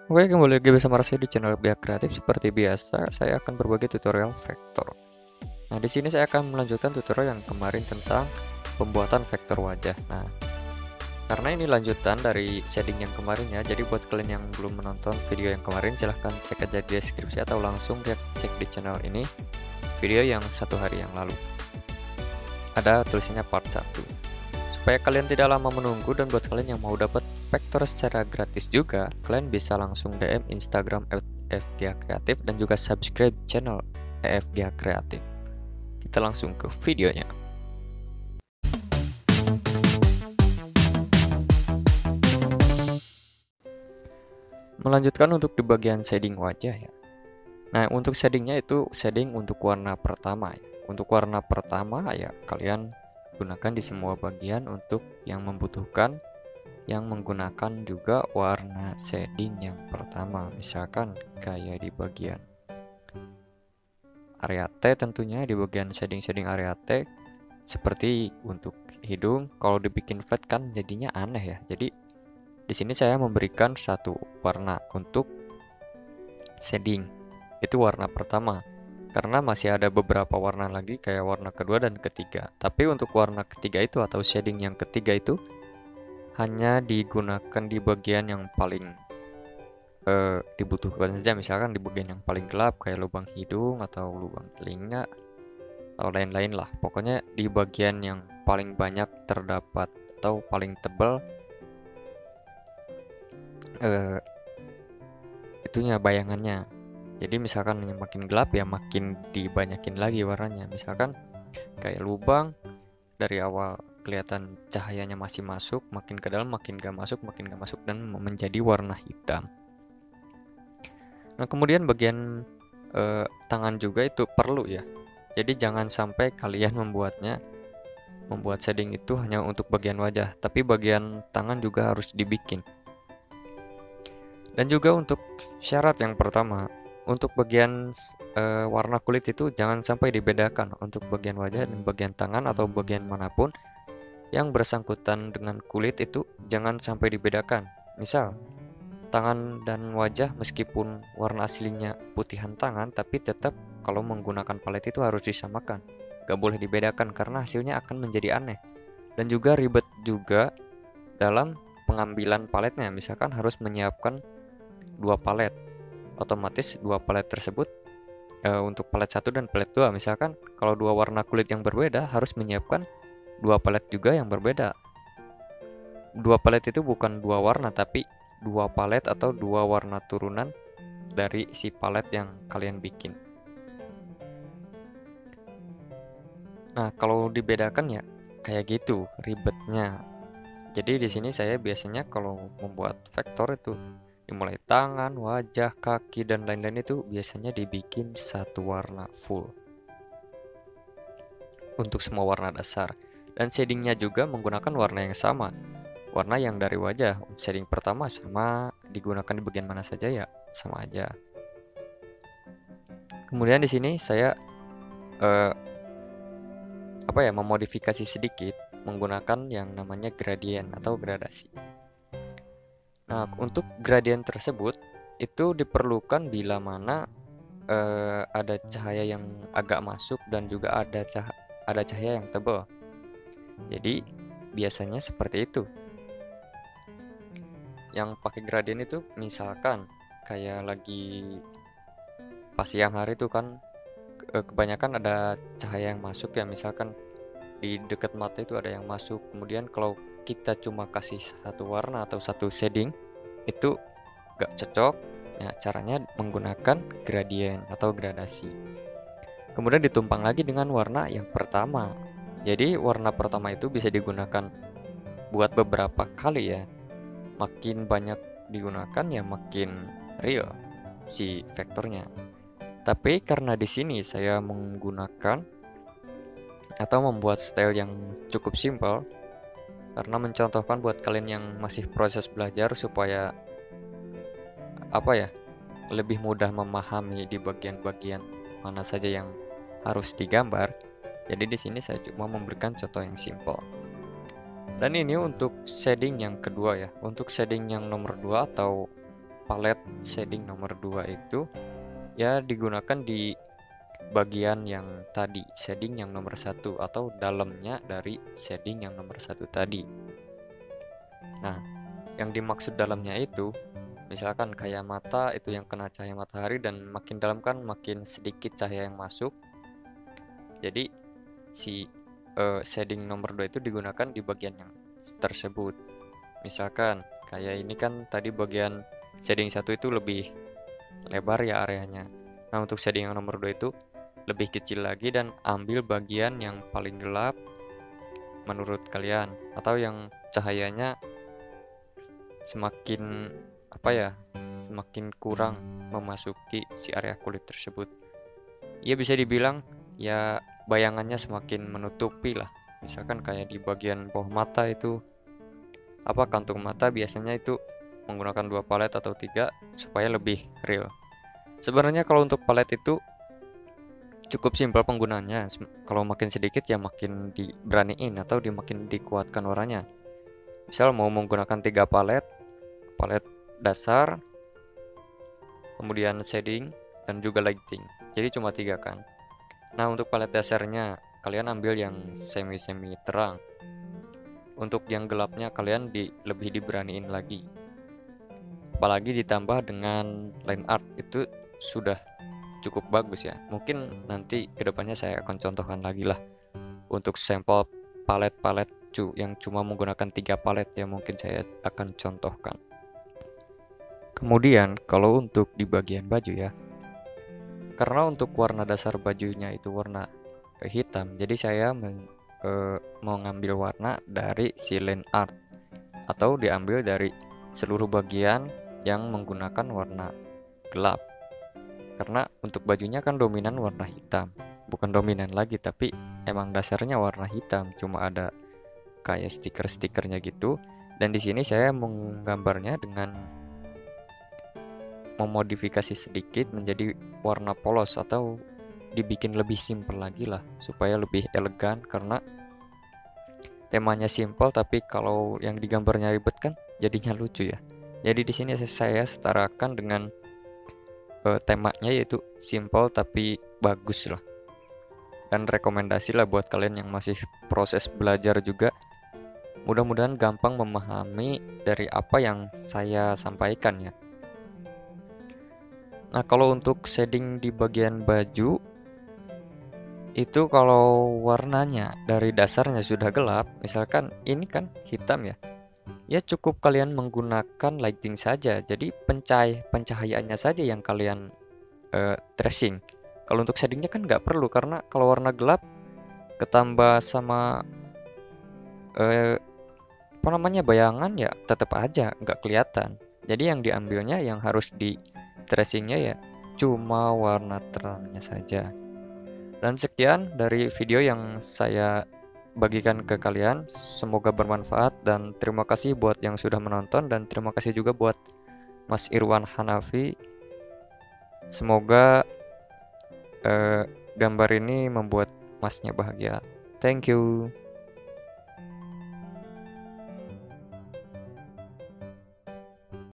Oke, kembali lagi bersama saya di channel Biak Kreatif. Seperti biasa, saya akan berbagi tutorial vektor. Nah, di sini saya akan melanjutkan tutorial yang kemarin tentang pembuatan vektor wajah. Nah, karena ini lanjutan dari shading yang kemarin ya, jadi buat kalian yang belum menonton video yang kemarin, silahkan cek aja di deskripsi atau langsung lihat cek di channel ini video yang 1 hari yang lalu. Ada tulisannya part 1. Supaya kalian tidak lama menunggu dan buat kalian yang mau dapat vektor secara gratis juga, kalian bisa langsung DM Instagram EFGA Kreatif dan juga subscribe channel EFGA Kreatif. Kita langsung ke videonya. Melanjutkan untuk di bagian shading wajah ya. Nah, untuk shadingnya itu shading untuk warna pertama ya. Untuk warna pertama ya kalian gunakan di semua bagian untuk yang membutuhkan, yang menggunakan juga warna shading yang pertama. Misalkan kayak di bagian area T, tentunya di bagian shading area T. Seperti untuk hidung, kalau dibikin flat kan jadinya aneh ya. Jadi di sini saya memberikan satu warna untuk shading, itu warna pertama, karena masih ada beberapa warna lagi kayak warna kedua dan ketiga. Tapi untuk warna ketiga itu atau shading yang ketiga itu hanya digunakan di bagian yang paling dibutuhkan saja. Misalkan di bagian yang paling gelap kayak lubang hidung atau lubang telinga atau lain-lain lah. Pokoknya di bagian yang paling banyak terdapat atau paling tebal itunya bayangannya. Jadi misalkan yang makin gelap ya makin dibanyakin lagi warnanya. Misalkan kayak lubang dari awal kelihatan cahayanya masih masuk, makin ke dalam makin gak masuk, dan menjadi warna hitam. Nah, kemudian bagian tangan juga itu perlu ya. Jadi jangan sampai kalian membuat shading itu hanya untuk bagian wajah, tapi bagian tangan juga harus dibikin. Dan juga untuk syarat yang pertama, untuk bagian warna kulit itu jangan sampai dibedakan. Untuk bagian wajah dan bagian tangan atau bagian manapun yang bersangkutan dengan kulit itu jangan sampai dibedakan. Misal, tangan dan wajah meskipun warna aslinya putihan tangan, tapi tetap kalau menggunakan palet itu harus disamakan. Gak boleh dibedakan karena hasilnya akan menjadi aneh. Dan juga ribet juga dalam pengambilan paletnya. Misalkan harus menyiapkan 2 palet, otomatis 2 palet tersebut untuk palet 1 dan palet 2. Misalkan kalau 2 warna kulit yang berbeda harus menyiapkan 2 palet juga yang berbeda. 2 palet itu bukan 2 warna, tapi 2 palet atau 2 warna turunan dari si palet yang kalian bikin. Nah, kalau dibedakan ya kayak gitu ribetnya. Jadi di sini saya biasanya kalau membuat vektor itu dimulai tangan, wajah, kaki, dan lain-lain itu biasanya dibikin satu warna full untuk semua warna dasar. Dan shadingnya juga menggunakan warna yang sama. Warna yang dari wajah, shading pertama sama, digunakan di bagian mana saja ya sama aja. Kemudian di sini saya memodifikasi sedikit menggunakan yang namanya gradien atau gradasi. Nah, untuk gradien tersebut itu diperlukan bila mana ada cahaya yang agak masuk dan juga ada cahaya yang tebal. Jadi biasanya seperti itu. Yang pakai gradien itu misalkan kayak lagi pas siang hari itu kan kebanyakan ada cahaya yang masuk ya, misalkan di dekat mata itu ada yang masuk. Kemudian kalau kita cuma kasih satu warna atau satu shading itu gak cocok ya. Caranya menggunakan gradien atau gradasi, kemudian ditumpang lagi dengan warna yang pertama. Jadi warna pertama itu bisa digunakan buat beberapa kali ya. Makin banyak digunakan ya makin real si vektornya. Tapi karena di sini saya menggunakan atau membuat style yang cukup simpel, karena mencontohkan buat kalian yang masih proses belajar supaya lebih mudah memahami di bagian-bagian mana saja yang harus digambar. Jadi di sini saya cuma memberikan contoh yang simpel. Dan ini untuk shading yang kedua ya. Untuk shading yang nomor 2 atau palet shading nomor 2 itu ya digunakan di bagian yang tadi, shading yang nomor 1 atau dalamnya dari shading yang nomor 1 tadi. Nah, yang dimaksud dalamnya itu misalkan kayak mata itu yang kena cahaya matahari dan makin dalam kan makin sedikit cahaya yang masuk. Jadi si shading nomor 2 itu digunakan di bagian yang tersebut. Misalkan kayak ini kan tadi bagian shading 1 itu lebih lebar ya areanya. Nah, untuk shading yang nomor 2 itu lebih kecil lagi dan ambil bagian yang paling gelap menurut kalian atau yang cahayanya semakin semakin kurang memasuki si area kulit tersebut. Ya bisa dibilang ya bayangannya semakin menutupi lah. Misalkan kayak di bagian bawah mata itu kantung mata biasanya itu menggunakan 2 palet atau 3 supaya lebih real. Sebenarnya kalau untuk palet itu cukup simpel penggunaannya. Kalau makin sedikit ya makin diberaniin atau makin dikuatkan warnanya. Misal mau menggunakan 3 palet dasar, kemudian shading dan juga lighting. Jadi cuma 3 kan. Nah, untuk palet dasarnya kalian ambil yang semi-semi terang. Untuk yang gelapnya kalian lebih diberaniin lagi. Apalagi ditambah dengan line art itu sudah cukup bagus ya. Mungkin nanti kedepannya saya akan contohkan lagi lah untuk sampel palet-palet yang cuma menggunakan 3 palet ya, mungkin saya akan contohkan. Kemudian kalau untuk di bagian baju ya, karena untuk warna dasar bajunya itu warna hitam, jadi saya mau ngambil warna dari si line art atau diambil dari seluruh bagian yang menggunakan warna gelap. Karena untuk bajunya kan dominan warna hitam, bukan dominan lagi tapi emang dasarnya warna hitam, cuma ada kayak stiker-stikernya gitu. Dan di sini saya menggambarnya dengan memodifikasi sedikit menjadi warna polos atau dibikin lebih simpel lagi lah supaya lebih elegan, karena temanya simpel tapi kalau yang digambarnya ribet kan jadinya lucu ya. Jadi di sini saya setarakan dengan temanya yaitu simple tapi bagus lah, dan rekomendasi lah buat kalian yang masih proses belajar juga, mudah-mudahan gampang memahami dari apa yang saya sampaikan ya. Nah, kalau untuk shading di bagian baju itu kalau warnanya dari dasarnya sudah gelap, misalkan ini kan hitam ya cukup kalian menggunakan lighting saja. Jadi pencahayaannya saja yang kalian tracing. Kalau untuk shadingnya kan nggak perlu, karena kalau warna gelap ketambah sama bayangan ya tetap aja nggak kelihatan. Jadi yang diambilnya yang harus di tracingnya ya cuma warna terangnya saja. Dan sekian dari video yang saya bagikan ke kalian, semoga bermanfaat dan terima kasih buat yang sudah menonton, dan terima kasih juga buat Mas Irwan Hanafi. Semoga gambar ini membuat masnya bahagia. Thank you.